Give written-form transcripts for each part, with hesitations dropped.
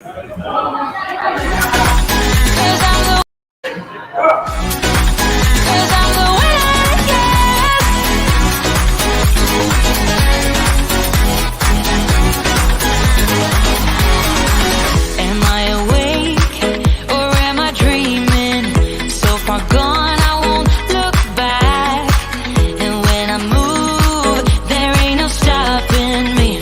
Am I awake or am I dreaming? So far gone, I won't look back. And when I move, there ain't no stopping me.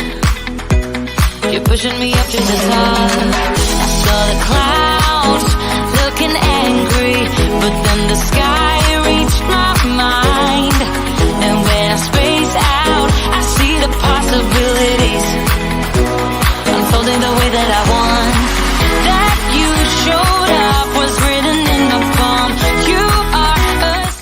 You're pushing me up to the top. I saw the clouds looking angry, but then the sky reached my mind. And when I space out, I see the possibilities unfolding the way that I want. That you showed up was written in the palm. You are a...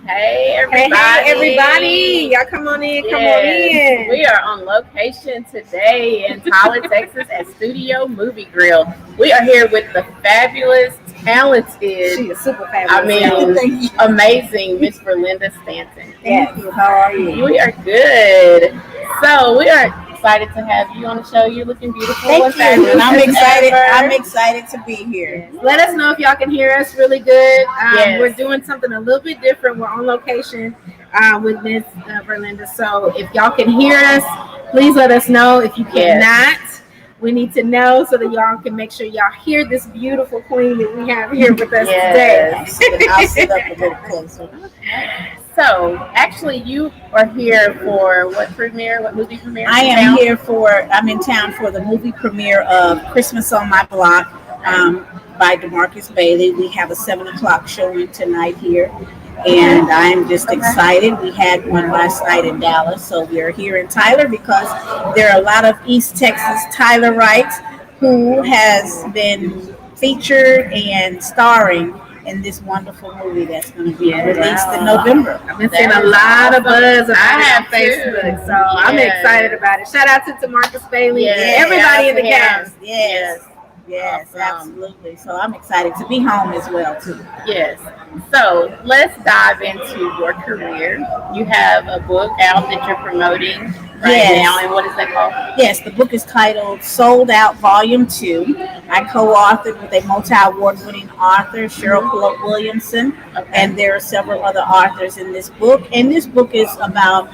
Hey everybody. Hey everybody. Y'all come on in, come on in. We are on location today in Tyler, Texas at Studio Movie Grill. We are here with the fabulous, talented, She is super fabulous. Amazing Miss VIRLINDA Stanton. Yes. How are you? We are good. So we are excited to have you on the show. You're looking beautiful. Thank you. And I'm excited. I'm excited to be here. Let us know if y'all can hear us really good. Yes. We're doing something a little bit different. We're on location with Miss VIRLINDA. So if y'all can hear us, please let us know. If you cannot, we need to know so that y'all can make sure y'all hear this beautiful queen that we have here with us today. I'll sit up a little closer. So, actually, you are here for what premiere? What movie premiere? I'm in town for the movie premiere of Christmas on My Block by DeMarcus Bailey. We have a 7 o'clock showing tonight here. And I'm just excited. We had one last night in Dallas. So we are here in Tyler because there are a lot of East Texas Tylerites who has been featured and starring in this wonderful movie that's going to be released in November. I've been seeing a lot of buzz about it on Facebook, so I'm excited about it. Shout out to DeMarcus Bailey and everybody in the cast. Yes, absolutely. So I'm excited to be home as well, too. Yes. So let's dive into your career. You have a book out that you're promoting now, and what is that called? Yes, the book is titled Sold Out Volume 2. I co-authored with a multi-award-winning author, Cheryl Pullop Williamson, and there are several other authors in this book. And this book is about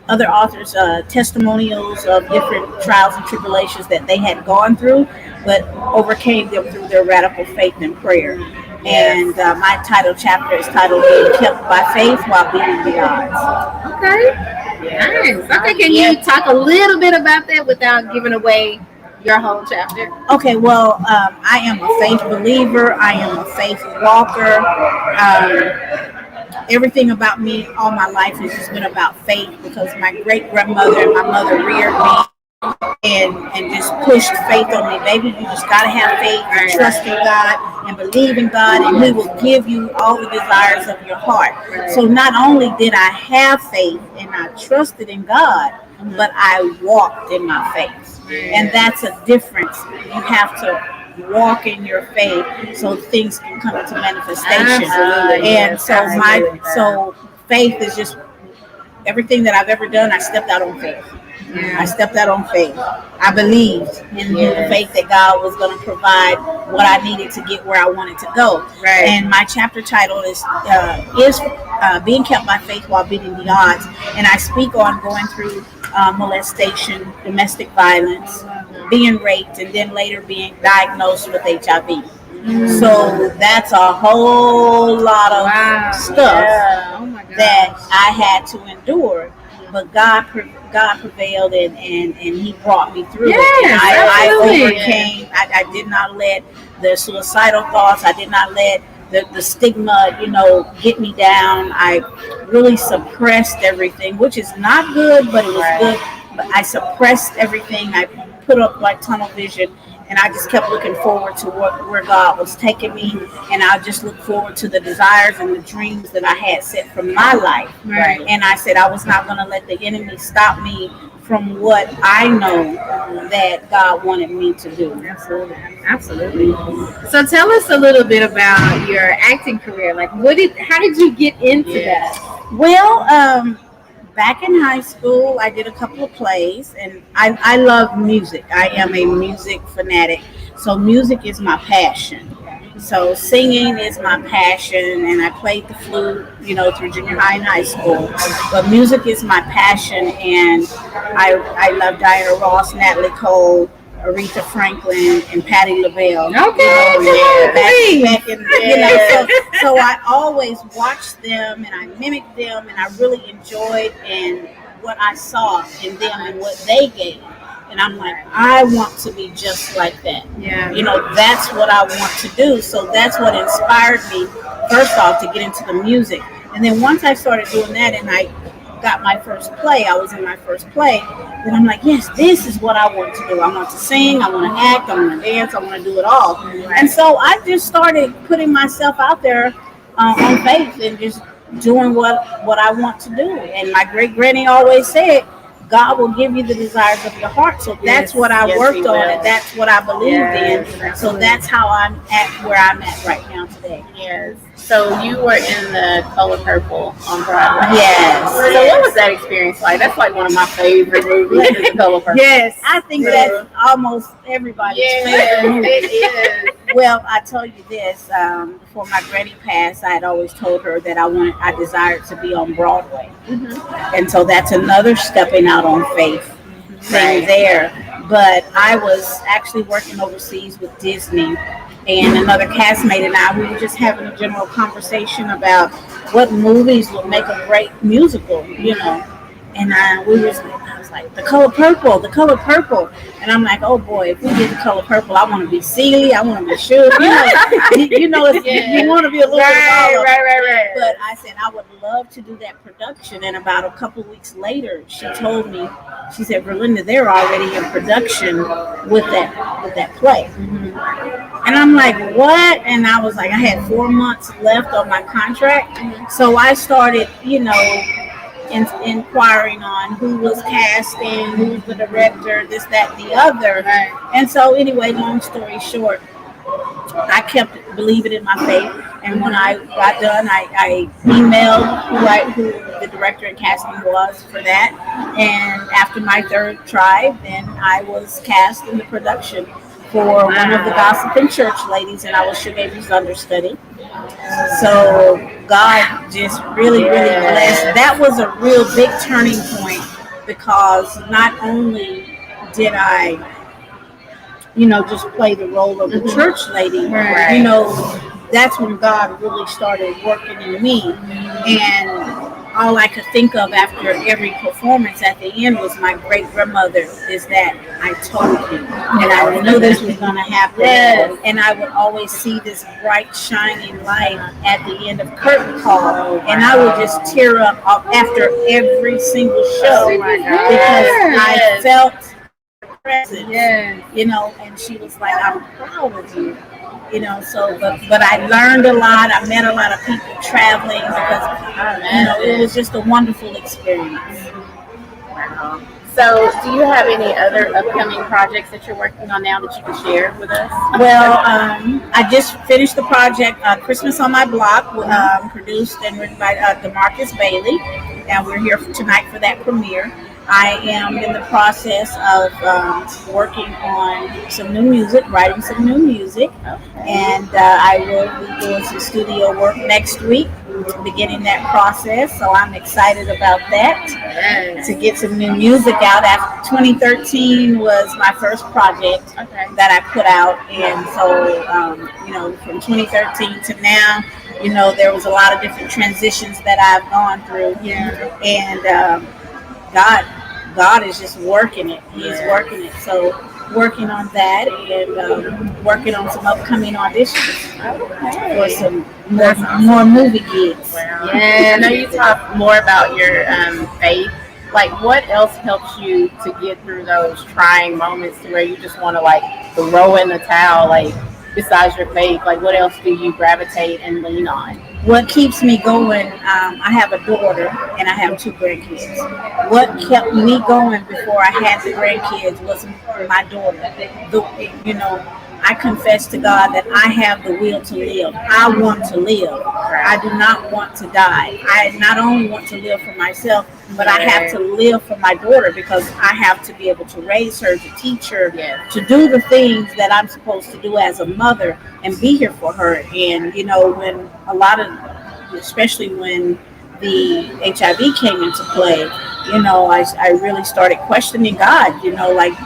other authors' testimonials of different trials and tribulations that they had gone through, but overcame them through their radical faith and prayer. And my title chapter is titled Being Kept by Faith While Beating the Odds. Okay. Nice. Okay, can you talk a little bit about that without giving away your whole chapter? Okay, well, I am a faith believer. I am a faith walker. Everything about me all my life has just been about faith because my great-grandmother and my mother reared me and just pushed faith on me. Baby, you just got to have faith and trust in God and believe in God, and He will give you all the desires of your heart. So not only did I have faith and I trusted in God, but I walked in my faith. And that's a difference. You have to walk in your faith so things can come into manifestation. And so faith is just everything that I've ever done. I stepped out on faith. I stepped out on faith. I believed in the faith that God was going to provide what I needed to get where I wanted to go. And my chapter title is Being Kept by Faith While Beating the Odds. And I speak on going through molestation, domestic violence, being raped, and then later being diagnosed with HIV. So that's a whole lot of stuff that I had to endure. But God prevailed and He brought me through it. And I overcame. I did not let the suicidal thoughts, I did not let the stigma, get me down. I really suppressed everything, which is not good, but it was good. But I suppressed everything. I put up like tunnel vision. And I just kept looking forward to where God was taking me. And I just looked forward to the desires and the dreams that I had set from my life. And I said I was not going to let the enemy stop me from what I know that God wanted me to do. Absolutely. So tell us a little bit about your acting career. Like, how did you get into that? Well, Back in high school, I did a couple of plays, and I love music. I am a music fanatic, so music is my passion. So singing is my passion, and I played the flute, through junior high and high school. But music is my passion, and I love Diana Ross, Natalie Cole, Aretha Franklin, and Patti LaBelle. Okay, back in, so I always watched them and I mimicked them, and I really enjoyed and what I saw in them and what they gave. And I'm like, I want to be just like that. Yeah. That's what I want to do. So that's what inspired me, first off, to get into the music. And then once I started doing that and I got my first play, I was in my first play, then I'm like, yes, this is what I want to do. I want to sing, I want to act, I want to dance, I want to do it all. Right. And so I just started putting myself out there on faith and just doing what I want to do. And my great granny always said, God will give you the desires of your heart. So that's what I worked on, and that's what I believed in. So that's how I'm at where I'm at right now today. Yes. So you were in the Color Purple on Broadway. Yes. So what was that experience like? That's like one of my favorite movies, is The Color Purple. Yes. I think that's almost everybody's favorite movie. It is. Well, I tell you this, before my granny passed, I had always told her that I desired to be on Broadway. Mm-hmm. And so that's another stepping out on faith thing there. But I was actually working overseas with Disney, and another castmate and I, we were just having a general conversation about what movies would make a great musical, And I was like, The Color Purple, The Color Purple. And I'm like, oh boy, if we did The Color Purple, I want to be Celie, I want to be Suge. You want to be a little bit of all of it. Right. But I said, I would love to do that production. And about a couple weeks later, she told me, she said, Verlinda, they're already in production with that play. Mm-hmm. And I'm like, what? And I was like, I had 4 months left on my contract. Mm-hmm. So I started, inquiring on who was casting, who's the director, this, that, the other. Right. And so anyway, long story short, I kept believing in my faith. And when I got done, I emailed who the director and casting was for that. And after my third try, then I was cast in the production for one of the gossiping church ladies, and I was Suge Avery's understudy. So God just really, really blessed. That was a real big turning point, because not only did I, just play the role of the church lady, that's when God really started working in me. And all I could think of after every performance at the end was my great grandmother, is that I told you, and I knew this was going to happen. Yes. And I would always see this bright shining light at the end of curtain call, and I would just tear up after every single show, because I felt her presence, and she was like, I'm proud of you. But I learned a lot. I met a lot of people traveling, because, it was just a wonderful experience. Wow. So do you have any other upcoming projects that you're working on now that you can share with us? Well, I just finished the project, Christmas on My Block, produced and written by DeMarcus Bailey, and we're here tonight for that premiere. I am in the process of working on some new music, writing some new music, and I will be doing some studio work next week, beginning that process. So I'm excited about that, to get some new music out. After 2013 was my first project that I put out, and so from 2013 to now, there was a lot of different transitions that I've gone through, and God is just working it. He's working it. So working on that, and working on some upcoming auditions for some more movie gigs. Wow. Yeah, I know you talk more about your faith. Like, what else helps you to get through those trying moments to where you just want to throw in the towel? Like, besides your faith, what else do you gravitate and lean on? What keeps me going, I have a daughter and I have 2 grandkids. What kept me going before I had the grandkids was my daughter. I confess to God that I have the will to live. I want to live. I do not want to die. I not only want to live for myself, but I have to live for my daughter, because I have to be able to raise her, to teach her, to do the things that I'm supposed to do as a mother, and be here for her. And when a lot of, especially when the HIV came into play, I really started questioning God. Like,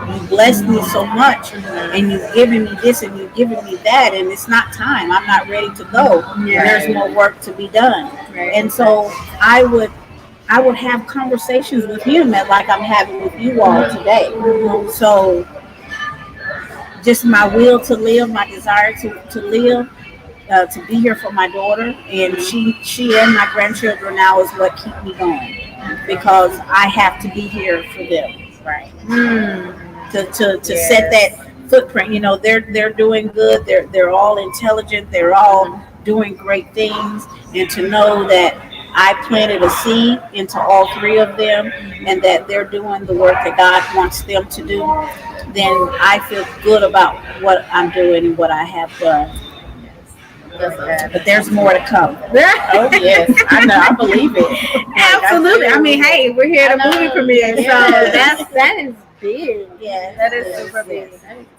you blessed me so much, and you've given me this, and you've given me that, and it's not time. I'm not ready to go. There's more work to be done. And so I would have conversations with him that, like I'm having with you all today. So just my will to live, my desire to live, to be here for my daughter, and she and my grandchildren now is what keep me going, because I have to be here for them. Right. To set that footprint. They're doing good. They're all intelligent. They're all doing great things, and to know that I planted a seed into all three of them, and that they're doing the work that God wants them to do, then I feel good about what I'm doing and what I have done. But there's more to come. Oh yes, I know. I believe it. Absolutely. I mean, hey, we're here at a movie premiere, so that is big. Yeah, that is super big.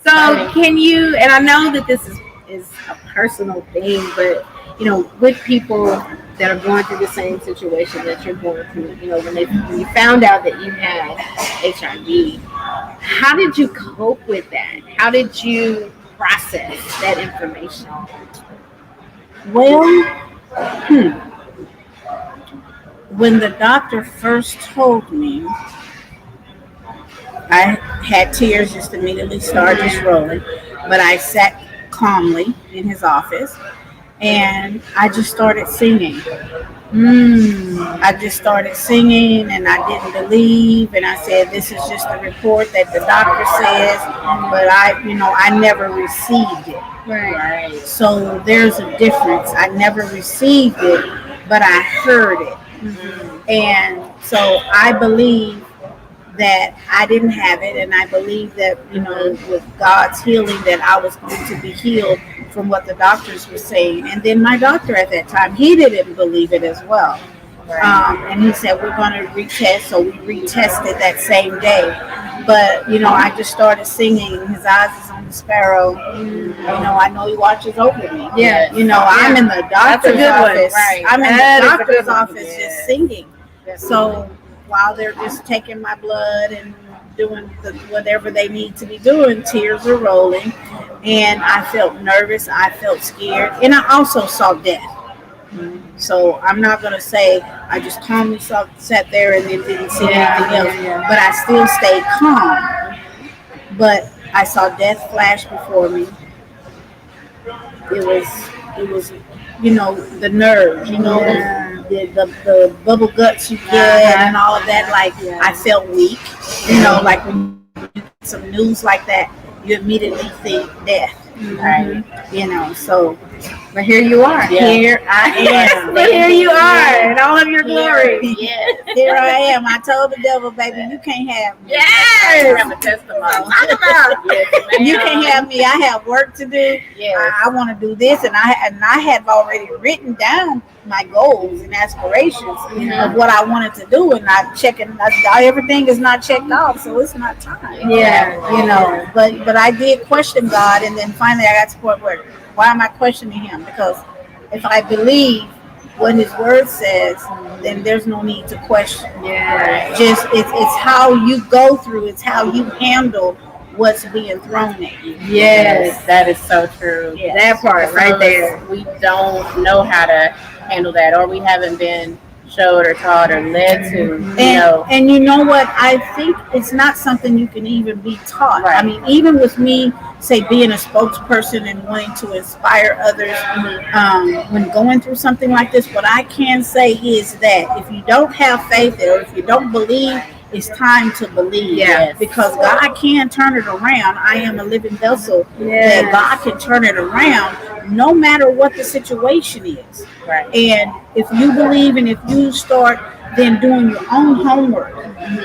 So can you? And I know that this is a personal thing, but with people that are going through the same situation that you're going through, when you found out that you had HIV, how did you cope with that? How did you process that information? Well, when the doctor first told me, I had tears just immediately started just rolling, but I sat calmly in his office, and I just started singing. I just started singing, and I didn't believe, and I said, this is just a report that the doctor says, but I never received it. Right. So there's a difference. I never received it, but I heard it. And so I believe that I didn't have it, and I believe that, with God's healing, that I was going to be healed from what the doctors were saying. And then my doctor at that time, he didn't believe it as well. And he said, we're going to retest. So we retested that same day. But, I just started singing, his eyes is on the sparrow. I know he watches over me. I'm in the doctor's office. I'm in the doctor's office just singing. So while they're just taking my blood and doing whatever they need to be doing, tears are rolling, and I felt nervous, I felt scared, and I also saw death. So I'm not going to say I just calmly sat there and then didn't see anything else, but I still stayed calm. But I saw death flash before me. It was the nerves, the bubble guts you get and all of that. Like, I felt weak, like when you get some news like that, you immediately think death. Right. So, but here you are. Here I am. Here you are in all of your glory. Yes. Here I am. I told the devil, baby, you can't have me. Yes. You have a testimony. You can't have me. I have work to do. Yes. I want to do this, and I have already written down my goals and aspirations of what I wanted to do, and everything is not checked off, so it's not time. But I did question God, and then finally I got to the point where, why am I questioning him? Because if I believe what his word says, then there's no need to question. Just it's how you go through, it's how you handle what's being thrown at you. Yes, that is so true. That part right there. We don't know how to handle that, or we haven't been showed or taught or led to. And you know what? I think it's not something you can even be taught. Right. I mean, even with me, say, being a spokesperson and wanting to inspire others when going through something like this, what I can say is that if you don't have faith, or if you don't believe, it's time to believe. Because God can turn it around. I am a living vessel that God can turn it around no matter what the situation is. Right. And if you believe, and if you start then doing your own homework,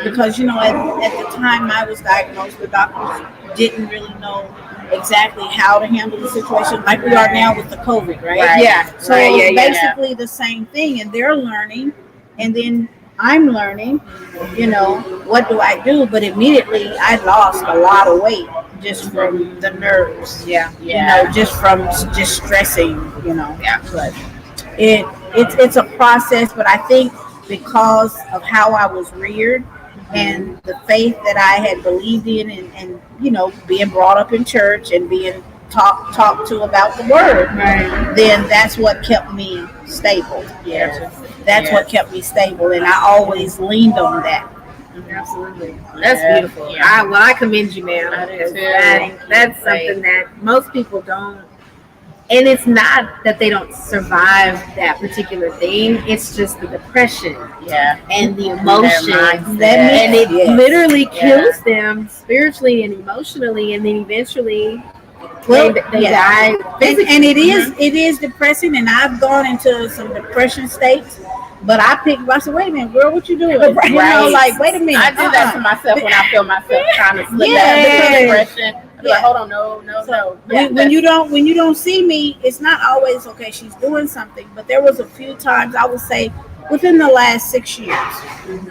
because at the time I was diagnosed, the doctors didn't really know exactly how to handle the situation, like we are now with the COVID, right? Right. Yeah. So it's basically the same thing, and they're learning, and then I'm learning. What do I do? But immediately I lost a lot of weight just from the nerves. Yeah. Just from just stressing. Yeah. But it's a process. But I think because of how I was reared and the faith that I had believed in, and being brought up in church and being talked to about the word, then that's what kept me stable. That's what kept me stable, and I always leaned on that. Absolutely. That's beautiful. I commend you, ma'am. That's something that most people don't. And it's not that they don't survive that particular thing. It's just the depression and the emotion. And it literally kills them spiritually and emotionally. And then eventually they die physically. And it is depressing. And I've gone into some depression states. But I said, wait a minute, girl, what you doing? Like, wait a minute. I do that to myself when I feel myself trying to slip out of depression. I'm like, hold on, no. When you don't see me, it's not always okay. She's doing something, but there was a few times, I would say, within the last 6 years,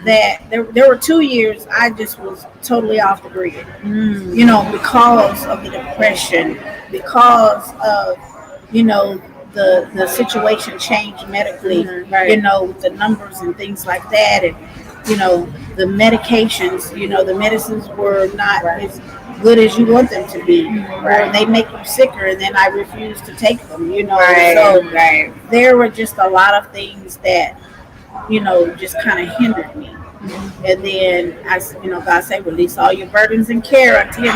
that there were 2 years I just was totally off the grid. Because of the depression, because of the situation changed medically, with the numbers and things like that, and the medications, the medicines were not as good as you want them to be, or they make you sicker, and then I refuse to take them. There were just a lot of things that just kind of hindered me. And then God said, release all your burdens and care unto Him.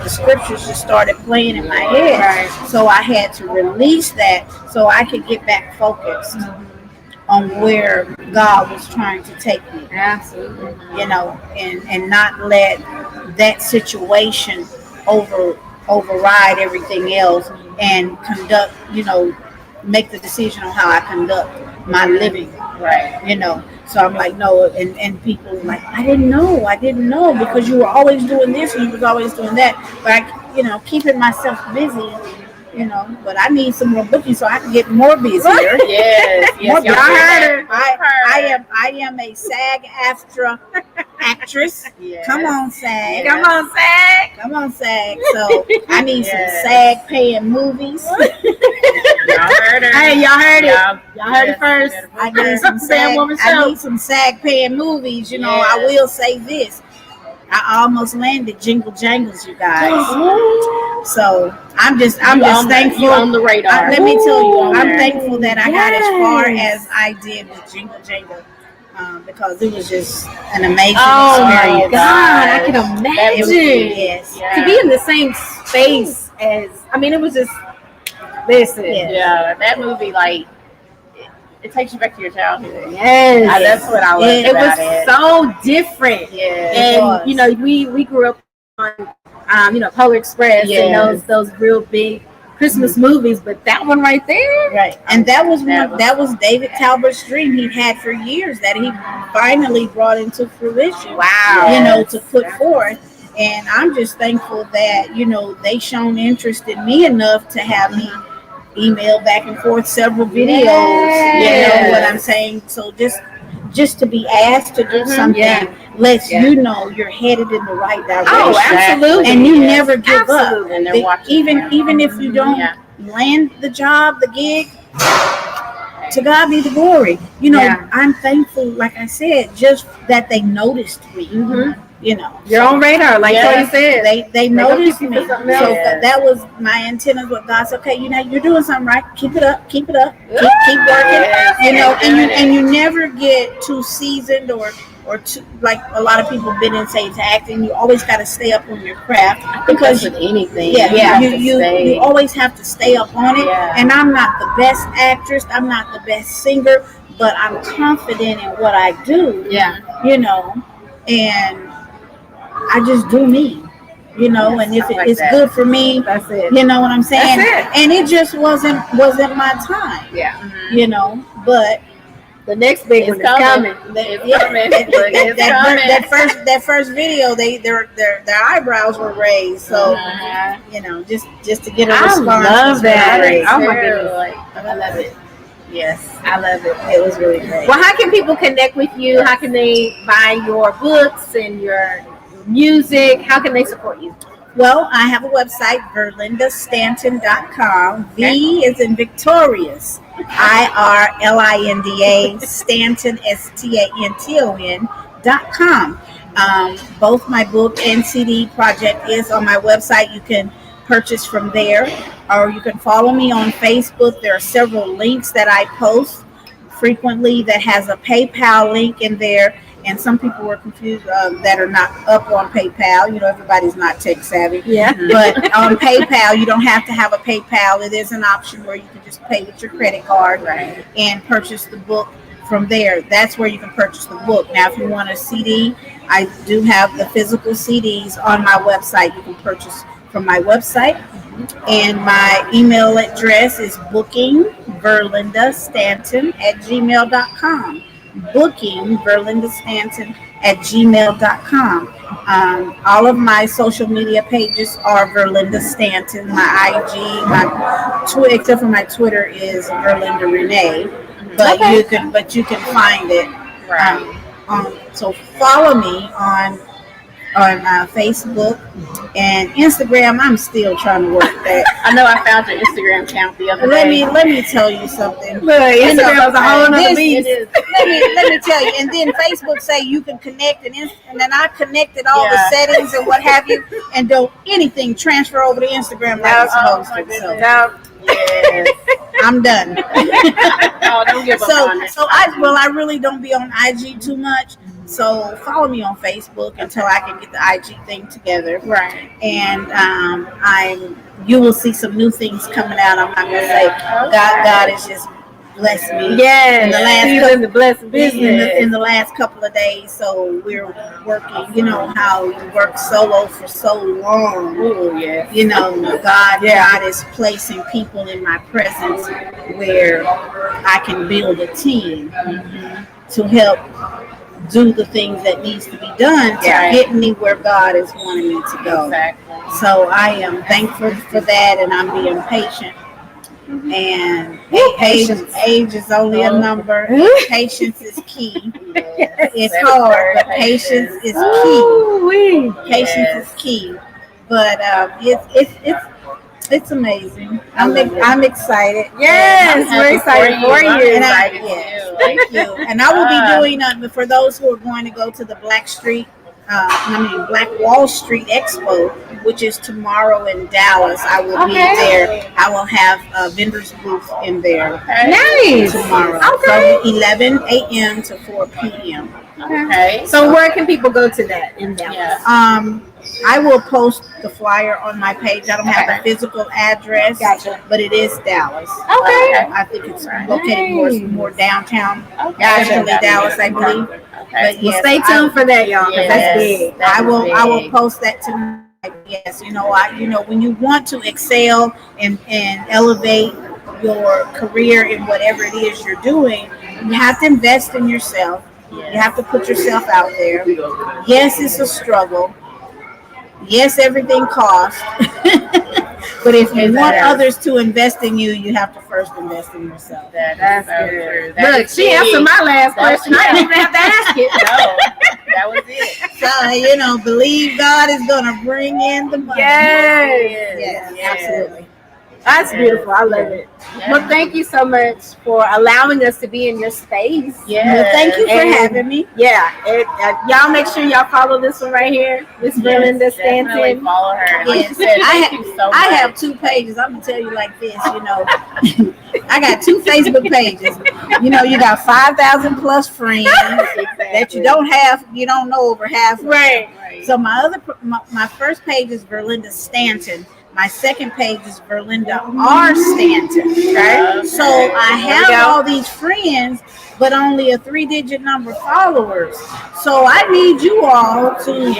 The scriptures just started playing in my head. So I had to release that so I could get back focused on where God was trying to take me. Absolutely. And not let that situation override everything else and conduct, make the decision on how I conduct my living. So I'm like, no, and people are like, I didn't know because you were always doing this and you was always doing that. But I, keeping myself busy, but I need some more bookings so I can get more busier. Yes. Y'all heard her. I am a SAG-AFTRA actress. Yes. Come on, SAG. Come on, SAG. So I need some SAG paying movies. Y'all heard her. Hey, y'all heard it. Y'all heard it first. I need some SAG paying movies. I will say this. I almost landed Jingle Jangles, you guys. So I'm just thankful. You on the radar. Let me tell you, I'm thankful that I got as far as I did with Jingle Jangle, because it was just an amazing experience. My God, I can imagine. Yes. To be in the same space as, it was just, listen. Yeah, that movie, like, it takes you back to your childhood. Yes. That's what I love about it. It was so different. Yeah. And, we grew up on, Polar Express and those real big Christmas movies, but that one right there. Right. And that was David Talbert's dream he'd had for years that he finally brought into fruition. Wow. To put forth. And I'm just thankful that, they shown interest in me enough to have me email back and forth several videos. You know what I'm saying? So just to be asked to do something lets you know you're headed in the right direction. Oh, absolutely. And you never give up. And they're watching even if you don't land the job, the gig, to God be the glory. I'm thankful, like I said, just that they noticed me. You're on radar, like you said. They noticed me. So that was my antennas with God. So, okay, you're doing something right. Keep it up. Keep working. And you never get too seasoned or too, like a lot of people been in say to acting. You always got to stay up on your craft because with anything. You always have to stay up on it. And I'm not the best actress. I'm not the best singer, but I'm confident in what I do. And I just do me, and if it's good for me, that's it. You know what I'm saying? That's it. And it just wasn't my time. Yeah. But The next big one is coming. It's coming. That first video, their eyebrows were raised. So just to get a response. I love that. Oh my goodness, I love it. Yes, I love it. It was really great. Well, how can people connect with you? How can they buy your books and your music? How can they support you? Well, I have a website, VIRLINDASTANTON.com. V is in Victorious. IRLINDA Stanton STANTON.com. Both my book and CD project is on my website. You can purchase from there, or you can follow me on Facebook. There are several links that I post frequently that has a PayPal link in there. And some people were confused that are not up on PayPal. Everybody's not tech savvy. Yeah. But on PayPal, you don't have to have a PayPal. It is an option where you can just pay with your credit card and purchase the book from there. That's where you can purchase the book. Now, if you want a CD, I do have the physical CDs on my website. You can purchase from my website. And my email address is bookingverlindastanton@gmail.com. bookingverlindastanton@gmail.com. All of my social media pages are Verlinda Stanton. My IG, my Twitter, except for my Twitter, is Verlinda Renee. But you can find it. So follow me on Facebook and Instagram. I'm still trying to work that. I know I found your Instagram account the other day. Let me tell you something. Instagram's a whole nother beast. Let me tell you. And then Facebook say you can connect, and then I connected all the settings and what have you, and don't anything transfer over to Instagram like it's supposed to. So, Yes. I'm done. Don't give up on it. So I really don't be on IG too much. So follow me on Facebook until I can get the IG thing together. Right. And you will see some new things coming out. I'm not gonna say God has just blessed me. Yes. In the last couple of days. So we're working. You know how you work solo for so long. Oh yes. God is placing people in my presence where I can build a team to help do the things that needs to be done to get me where God is wanting me to go. Exactly. So I am thankful for that, and I'm being patient. And age is only a number. Patience is key. It's hard, but patience is key. Patience is key. But it's amazing. I'm excited. Yes, we're excited for you. And thank you. And I will be doing for those who are going to go to the Black Wall Street Expo, which is tomorrow in Dallas. I will be there. I will have a vendor's booth in there. Nice. Tomorrow from 11 a.m. to 4 p.m. Okay. So where can people go to that in Dallas? Yeah. I will post the flyer on my page. I don't have the physical address, but it is Dallas. Okay. I think it's located more downtown. Actually, Dallas, I believe. But Well, stay tuned for that, y'all, because that's big. I will post that tonight. Yes, when you want to excel and elevate your career in whatever it is you're doing, you have to invest in yourself. You have to put yourself out there. Yes, it's a struggle. Yes, everything costs. But if you want others to invest in you, you have to first invest in yourself. That's good. Look, she answered my last question. I didn't even have to ask it. No, that was it. So, believe God is going to bring in the money. Yes, absolutely. That's beautiful. I love it. Yeah. Well, thank you so much for allowing us to be in your space. Yeah. Well, thank you for having me. Yeah. Y'all make sure y'all follow this one right here. Miss Verlinda Definitely Stanton. follow her. Like Yes, you said, thank you so much. I have 2 pages. I'm gonna tell you like this, I got 2 Facebook pages. You got 5,000 plus friends that you don't know over half. Right. So my first page is Verlinda Stanton. My second page is Verlinda R. Stanton. Okay. So I have all these friends, but only a 3-digit number followers. So I need you all to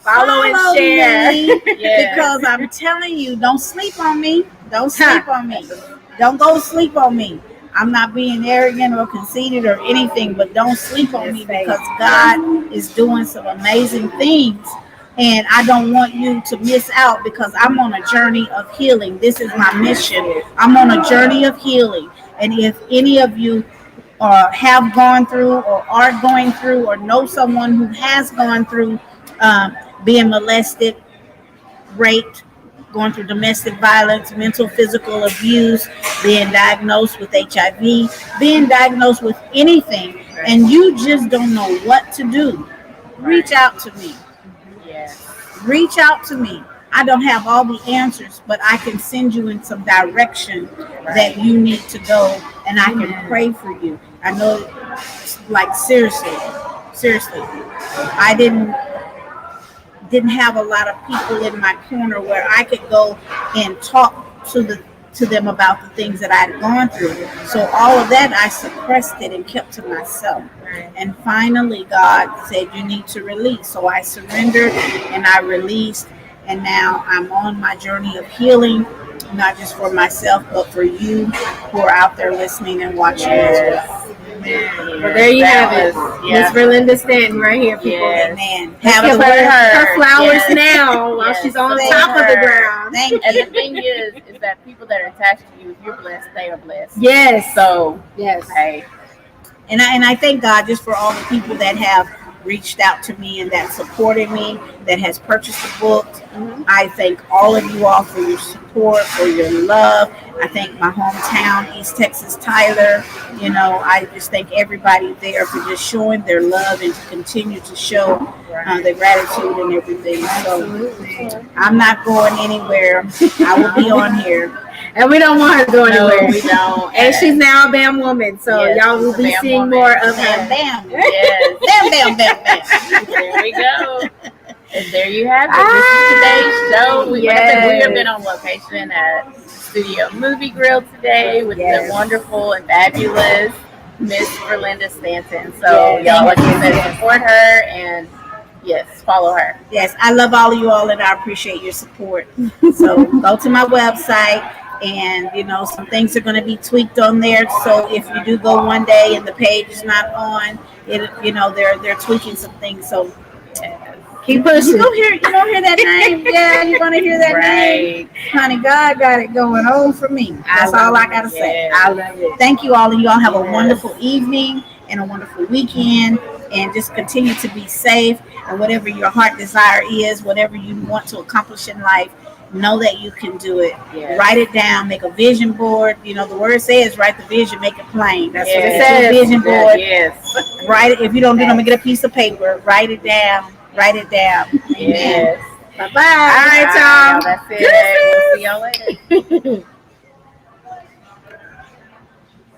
follow and share. Because I'm telling you, don't sleep on me. Don't sleep on me. Don't go sleep on me. I'm not being arrogant or conceited or anything, but don't sleep on me because God is doing some amazing things. And I don't want you to miss out because I'm on a journey of healing. This is my mission. I'm on a journey of healing. And if any of you have gone through or are going through or know someone who has gone through being molested, raped, going through domestic violence, mental, physical abuse, being diagnosed with HIV, being diagnosed with anything, and you just don't know what to do, reach out to me. Yes. Reach out to me. I don't have all the answers, but I can send you in some direction that you need to go, and I can pray for you. I know, like seriously, I didn't have a lot of people in my corner where I could go and talk to them about the things that I'd gone through. So all of that, I suppressed it and kept to myself. And finally, God said, you need to release. So I surrendered and I released. And now I'm on my journey of healing, not just for myself, but for you who are out there listening and watching as well. Well, there you have it. Miss Verlinda Stanton right here, people. Yes. Amen. Have her flowers now while she's on top of the ground. Thank you. And the thing is that people that are attached to you, if you're blessed, they are blessed. Yes. So, yes. Hey. And I thank God just for all the people that have reached out to me and that supported me, that has purchased the book. I thank all of you all for your support, for your love. I thank my hometown, East Texas, Tyler. You know, I just thank everybody there for just showing their love and to continue to show their gratitude and everything. So I'm not going anywhere. I will be on here. And we don't want her to go anywhere. No, we don't. And she's now a BAM woman, so y'all will be seeing more of her. Bam, Yes. bam, bam, bam, bam. There we go. And there you have it. This is today's show. We have been on location at Studio Movie Grill today with the wonderful and fabulous Miss Verlinda Stanton. So y'all, like you said, support her and follow her. Yes, I love all of you all and I appreciate your support. So go to my website. And, you know, some things are going to be tweaked on there. So if you do go one day and the page is not on, they're tweaking some things. So keep pushing. You don't hear that name. Yeah, you're going to hear that name. Honey, God got it going on for me. That's all I got to say. I love it. Thank you all. And you all have a wonderful evening and a wonderful weekend. And just continue to be safe. And whatever your heart desire is, whatever you want to accomplish in life, know that you can do it. Write it down. Make a vision board. You know, the word says, write the vision, make it plain. That's what it says. Vision board. Yes. Write it. If you don't do it, get a piece of paper. Write it down. Write it down. Yes. Bye-bye. All right, y'all. That's it. We'll see y'all later.